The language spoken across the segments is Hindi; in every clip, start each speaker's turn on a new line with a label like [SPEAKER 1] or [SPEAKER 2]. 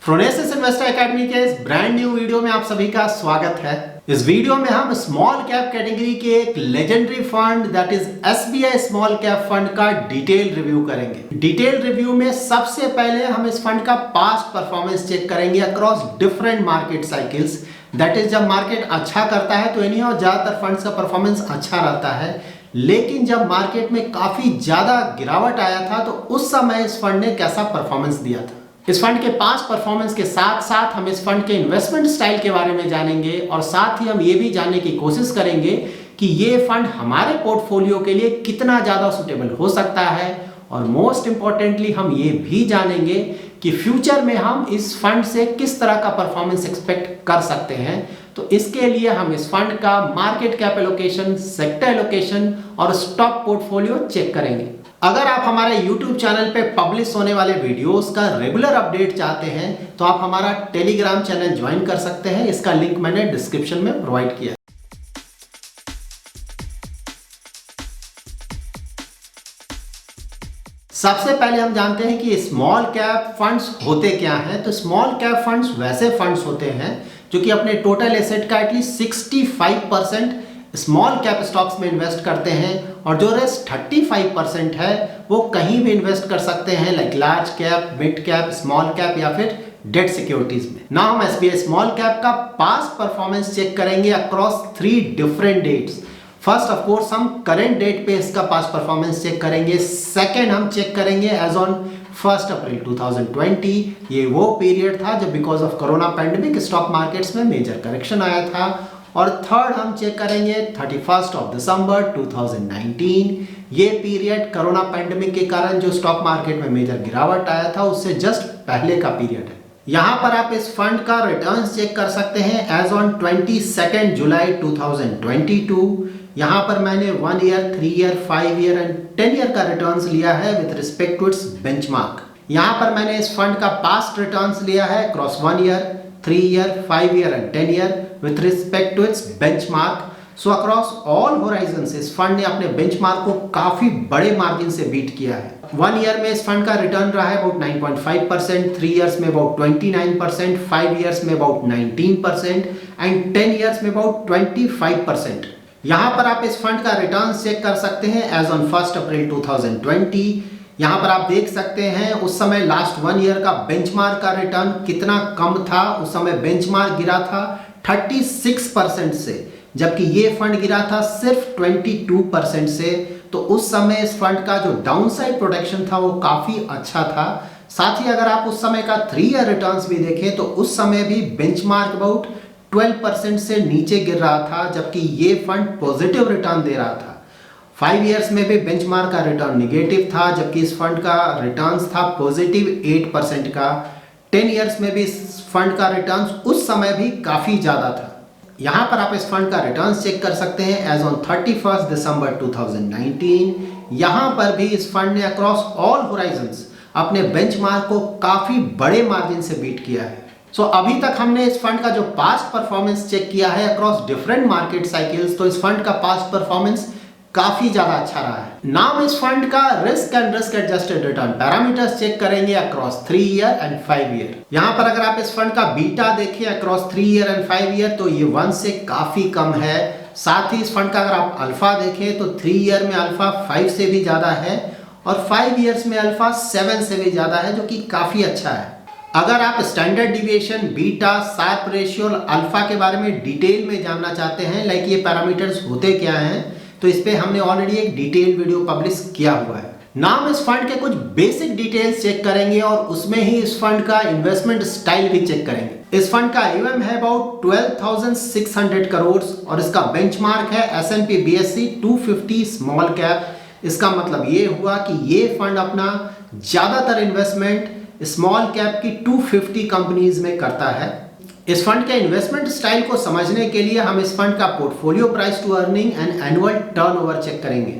[SPEAKER 1] फ्रोनेसिस इन्वेस्टर एकेडमी के इस ब्रांड न्यू वीडियो में आप सभी का स्वागत है। इस वीडियो में हम स्मॉल कैप कैटेगरी के एक legendary fund that is SBI small cap fund का डिटेल रिव्यू करेंगे। डिटेल रिव्यू में सबसे पहले हम इस फंड का पास्ट परफॉर्मेंस चेक करेंगे across different market cycles. That is जब मार्केट अच्छा करता है तो इन्हीं और ज्यादातर फंड्स का परफॉर्मेंस अच्छा रहता है, लेकिन जब मार्केट में काफी ज्यादा गिरावट आया था तो उस समय इस फंड ने कैसा परफॉर्मेंस दिया था। इस फंड के पास्ट परफॉर्मेंस के साथ साथ हम इस फंड के इन्वेस्टमेंट स्टाइल के बारे में जानेंगे और साथ ही हम ये भी जानने की कोशिश करेंगे कि ये फंड हमारे पोर्टफोलियो के लिए कितना ज्यादा सुटेबल हो सकता है। और मोस्ट इंपॉर्टेंटली हम ये भी जानेंगे कि फ्यूचर में हम इस फंड से किस तरह का परफॉर्मेंस एक्सपेक्ट कर सकते हैं। तो इसके लिए हम इस फंड का market cap allocation, sector allocation और स्टॉक पोर्टफोलियो चेक करेंगे। अगर आप हमारे YouTube चैनल पे पब्लिश होने वाले वीडियोस का रेगुलर अपडेट चाहते हैं तो आप हमारा टेलीग्राम चैनल ज्वाइन कर सकते हैं। इसका लिंक मैंने डिस्क्रिप्शन में प्रोवाइड किया है। सबसे पहले हम जानते हैं कि स्मॉल कैप फंड्स होते क्या हैं। तो स्मॉल कैप फंड्स वैसे फंड्स होते हैं जो कि अपने टोटल एसेट का एटलीस्ट 65% स्मॉल कैप स्टॉक्स में इन्वेस्ट करते हैं और जो रेस्ट 35% है वो कहीं भी इन्वेस्ट कर सकते हैं, like large cap, mid cap, small cap या फिर डेट सिक्योरिटीज में। नाउ हम एसबीआई स्मॉल कैप का पास्ट परफॉर्मेंस चेक करेंगे across 3 different dates. First of course हम करेंट डेट पे इसका पास्ट परफॉर्मेंस चेक करेंगे। सेकेंड हम चेक करेंगे एज ऑन 1 अप्रैल 2020। ये वो पीरियड था जब because of corona pandemic stock markets में मेजर करेक्शन आया था। और थर्ड हम चेक करेंगे 31 दिसंबर 2019। ये पीरियड कोरोना पैंडेमिक के कारण जो स्टॉक मार्केट में मेजर गिरावट आया था उससे जस्ट पहले का पीरियड है। यहाँ पर आप इस फंड का रिटर्न्स चेक कर सकते हैं एज ऑन 22 जुलाई 2022। यहाँ पर मैंने 1 year, 3 year, 5 year and 10 year का रिटर्न्स लिया है with respect to its benchmark. यहाँ पर मैंने इस फंड का पास्ट रिटर्न्स लिया है across 1 year, 3 year, 5 year and 10 year with respect to its benchmark. So across all horizons इस फंड ने अपने बेंचमार्क को काफी बड़े मार्जिन से बीट किया है। 1 ईयर में इस फंड का रिटर्न रहा है अबाउट 9.5%, 3 इयर्स में अबाउट 29%, 5 इयर्स में अबाउट 19% एंड 10 इयर्स में अबाउट 25%। यहाँ पर आप इस फंड का रिटर्न चेक कर सकते हैं एज ऑन 1 अप्रैल 2020। यहाँ पर आप देख सकते हैं उस समय लास्ट 1 ईयर का बेंचमार्क का रिटर्न कितना कम था। उस समय बेंचमार्क गिरा था 36% से, जबकि ये फंड गिरा था सिर्फ 22% से। तो उस समय इस फंड का जो डाउनसाइड प्रोटेक्शन था वो काफी अच्छा था। साथ ही अगर आप उस समय का 3 ईयर रिटर्न्स भी देखें तो उस समय भी बेंचमार्क अबाउट 12% से नीचे गिर रहा था, जबकि ये फंड पॉजिटिव रिटर्न दे रहा था। 5 इयर्स में भी बेंचमार्क का रिटर्न निगेटिव था, जबकि इस फंड का रिटर्न्स था पॉजिटिव 8% का। 10 इयर्स में भी इस फंड का रिटर्न्स उस समय भी काफी ज्यादा था। यहां पर आप इस फंड का रिटर्न्स चेक कर सकते हैं एज ऑन 31 दिसंबर 2019। यहां पर भी इस फंड ने अक्रॉस ऑल होराइजन्स अपने बेंचमार्क को काफी बड़े मार्जिन से बीट किया है। सो अभी तक हमने इस फंड का जो पास्ट परफॉर्मेंस चेक किया है अक्रॉस डिफरेंट मार्केट साइकिल्स, तो इस फंड का पास्ट परफॉर्मेंस काफी ज्यादा अच्छा रहा है। नाम इस फंड का risk and risk adjusted return parameters check करेंगे अक्रॉस 3 ईयर एंड 5 ईयर। यहाँ पर अगर आप इस फंड का बीटा देखें अक्रॉस 3 ईयर एंड 5 ईयर तो ये 1 से काफी कम है। साथ ही इस फंड का अगर आप अल्फा देखें तो 3 ईयर में अल्फा 5 से भी ज्यादा है और 5 ईयर्स में अल्फा 7 से भी ज्यादा है, जो कि काफी अच्छा है। अगर आप standard deviation, beta, Sharpe ratio और अल्फा के बारे में डिटेल में जानना चाहते हैं, लाइक ये पैरामीटर्स होते क्या हैं, तो इस पे हमने ऑलरेडी एक डिटेल वीडियो पब्लिश किया हुआ है। नाम इस फंड के कुछ बेसिक डिटेल्स चेक करेंगे और उसमें ही इस फंड का इन्वेस्टमेंट स्टाइल भी चेक करेंगे। इस फंड का AUM है अबाउट 12,600 करोड़ और इसका बेंचमार्क है S&P BSE 250 स्मॉल कैप। इसका मतलब ये हुआ कि ये फंड अपना ज्यादातर इन्वेस्टमेंट स्मॉल कैप की 250 कंपनीज में करता है। इस फंड के इन्वेस्टमेंट स्टाइल को समझने के लिए हम इस फंड का portfolio price to earning and annual turnover check करेंगे।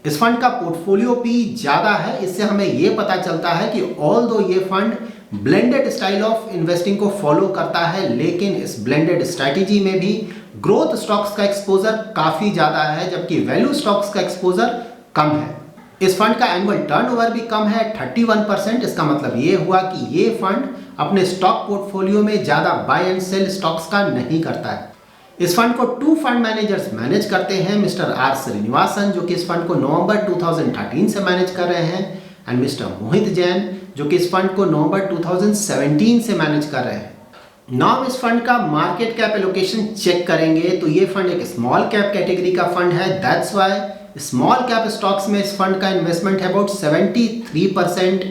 [SPEAKER 1] इस फंड का पोर्टफोलियो पी ज्यादा है, इससे हमें यह पता चलता है कि ऑल्दो ये fund blended style of investing को फॉलो करता है, लेकिन इस ब्लेंडेड स्ट्रैटेजी में भी ग्रोथ स्टॉक्स का एक्सपोजर काफी ज्यादा है, जबकि वैल्यू स्टॉक्स का एक्सपोजर कम है। इस फंड का एनुअल टर्नओवर भी कम है 31%। इसका मतलब ये हुआ कि ये फंड अपने स्टॉक पोर्टफोलियो में ज़्यादा बाय एंड सेल स्टॉक्स का नहीं करता है। इस फंड को 2 फंड मैनेजर्स मैनेज करते हैं, मिस्टर आर श्रीनिवासन जो कि इस फंड को नवंबर 2013 से मैनेज कर रहे हैं, एंड मिस्टर मोहित जैन जो कि इस फंड को नवंबर 2017 से मैनेज कर रहे हैं। नाउ इस फंड का मार्केट कैप एलोकेशन चेक करेंगे तो ये फंड एक स्मॉल कैप कैटेगरी का फंड है। That's why small cap stocks में इस फंड का इन्वेस्टमेंट है अबाउट 73%,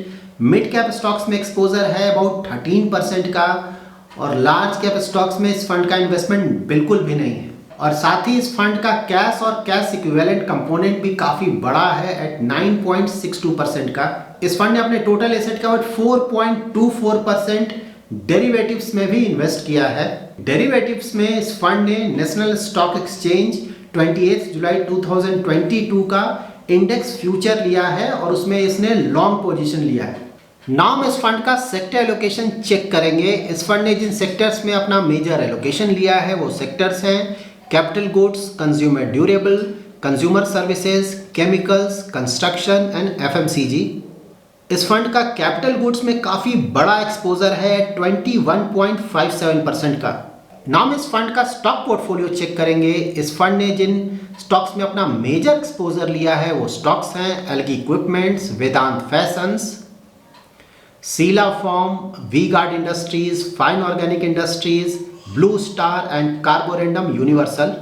[SPEAKER 1] मिड कैप स्टॉक्स में एक्सपोजर है अबाउट 13% का, और लार्ज कैप स्टॉक्स में इस फंड का इन्वेस्टमेंट बिल्कुल भी नहीं है। और साथ ही इस फंड का कैश और कैश इक्विवेलेंट कंपोनेंट भी काफी बड़ा है एट 9.62% का। इस फंड ने अपने टोटल एसेट का 4.24% डेरिवेटिव्स में भी इन्वेस्ट किया है। डेरिवेटिव्स में इस फंड ने नेशनल स्टॉक एक्सचेंज 28 जुलाई 2022 का इंडेक्स फ्यूचर लिया है और उसमें इसने लॉन्ग पोजीशन लिया है। नाउ इस फंड का सेक्टर एलोकेशन चेक करेंगे। इस फंड ने जिन सेक्टर्स में अपना मेजर एलोकेशन लिया है वो सेक्टर्स हैं capital goods, consumer durable, consumer services, chemicals, construction and FMCG. इस फंड का कैपिटल गुड्स में काफ़ी बड़ा एक्सपोजर है 21.57% का। नाम इस फंड का स्टॉक पोर्टफोलियो चेक करेंगे। इस फंड ने जिन स्टॉक्स में अपना मेजर एक्सपोजर लिया है वो स्टॉक्स हैं Elgi equipments, Vedant fashions, Sheela foam, V guard industries, fine organic industries, blue star and carborundum universal.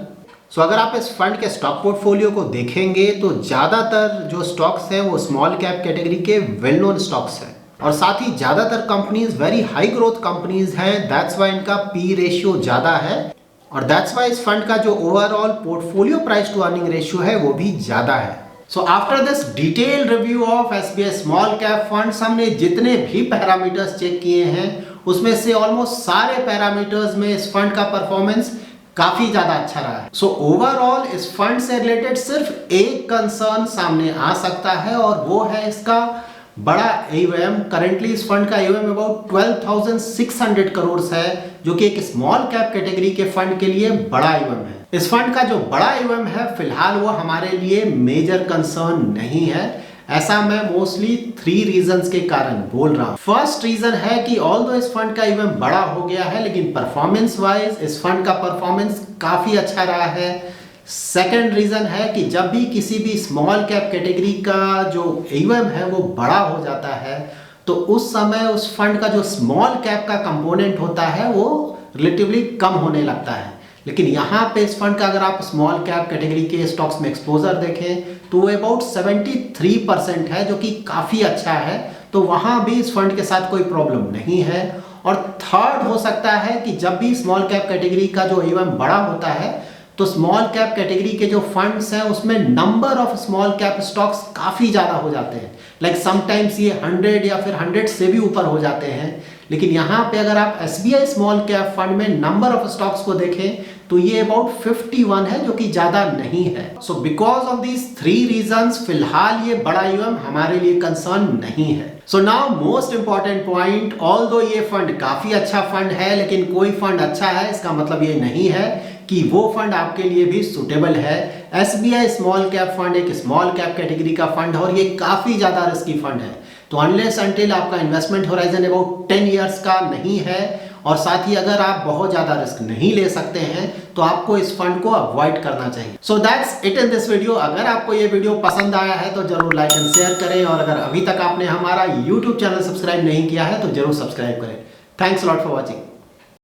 [SPEAKER 1] So अगर आप इस फंड के स्टॉक पोर्टफोलियो को देखेंगे तो ज़्यादातर जो स्टॉक्स हैं वो स्मॉल कैप कैटेगरी के वेल नोन स्टॉक्स हैं, और साथ ही ज़्यादातर companies very high growth companies हैं। दैट्स वाई इनका पी रेशियो ज़्यादा है, और दैट्स वाई इस फंड का जो overall portfolio price to earning ratio है वो भी ज़्यादा है। So after this detail review of SBI small cap funds, हमने जितने भी पैरामीटर्स चेक किए हैं उसमें से ऑलमोस्ट सारे पैरामीटर्स में इस फंड का परफॉर्मेंस काफी ज्यादा अच्छा रहा है। सो ओवरऑल इस फंड से रिलेटेड सिर्फ एक कंसर्न सामने आ सकता है और वो है इसका बड़ा AUM। करेंटली इस फंड का AUM अबाउट 12,600 करोड़ है, जो कि एक स्मॉल कैप कैटेगरी के फंड के लिए बड़ा AUM है। इस फंड का जो बड़ा AUM है फिलहाल वो हमारे लिए मेजर कंसर्न नहीं है। ऐसा मैं मोस्टली 3 रीजंस के कारण बोल रहा हूँ। फर्स्ट रीजन है कि ऑल्दो इस फंड का AUM बड़ा हो गया है लेकिन परफॉर्मेंस वाइज इस फंड का परफॉर्मेंस काफी अच्छा रहा है। सेकेंड रीजन है कि जब भी किसी भी स्मॉल कैप कैटेगरी का जो AUM है वो बड़ा हो जाता है तो उस समय उस फंड का जो स्मॉल कैप का कंपोनेंट होता है वो रिलेटिवली कम होने लगता है। लेकिन यहाँ पे इस फंड का अगर आप स्मॉल कैप कैटेगरी के स्टॉक्स में एक्सपोजर देखें तो वो अबाउट 73% है, जो कि काफ़ी अच्छा है। तो वहाँ भी इस फंड के साथ कोई प्रॉब्लम नहीं है। और थर्ड हो सकता है कि जब भी स्मॉल कैप कैटेगरी का जो AUM बड़ा होता है तो स्मॉल कैप कैटेगरी के जो फंड्स हैं उसमें number of small cap stocks काफ़ी ज़्यादा हो जाते हैं। लाइक समटाइम्स ये 100 या फिर 100 से भी ऊपर हो जाते हैं। लेकिन यहाँ पे अगर आप SBI स्मॉल कैप फंड में नंबर ऑफ स्टॉक्स को देखें तो ये अबाउट 51 है, जो कि ज़्यादा नहीं है। So because of these 3 reasons फिलहाल ये बड़ा AUM हमारे लिए कंसर्न नहीं है। So now most important point, although ये फंड काफ़ी अच्छा फंड है लेकिन कोई फंड अच्छा है इसका मतलब ये नहीं है कि वो फंड आपके लिए भी सुटेबल है। SBI स्मॉल कैप फंड एक स्मॉल कैप कैटेगरी का फंड है और ये काफ़ी ज़्यादा रिस्की फंड है। तो अनलेस अनटिल आपका इन्वेस्टमेंट होराइजन अबाउट 10 ईयर्स का नहीं है और साथ ही अगर आप बहुत ज़्यादा रिस्क नहीं ले सकते हैं तो आपको इस फंड को अवॉइड करना चाहिए। So that's it in this video. अगर आपको ये वीडियो पसंद आया है तो जरूर लाइक एंड शेयर करें, और अगर अभी तक आपने हमारा YouTube चैनल सब्सक्राइब नहीं किया है तो जरूर सब्सक्राइब करें। Thanks lot for watching.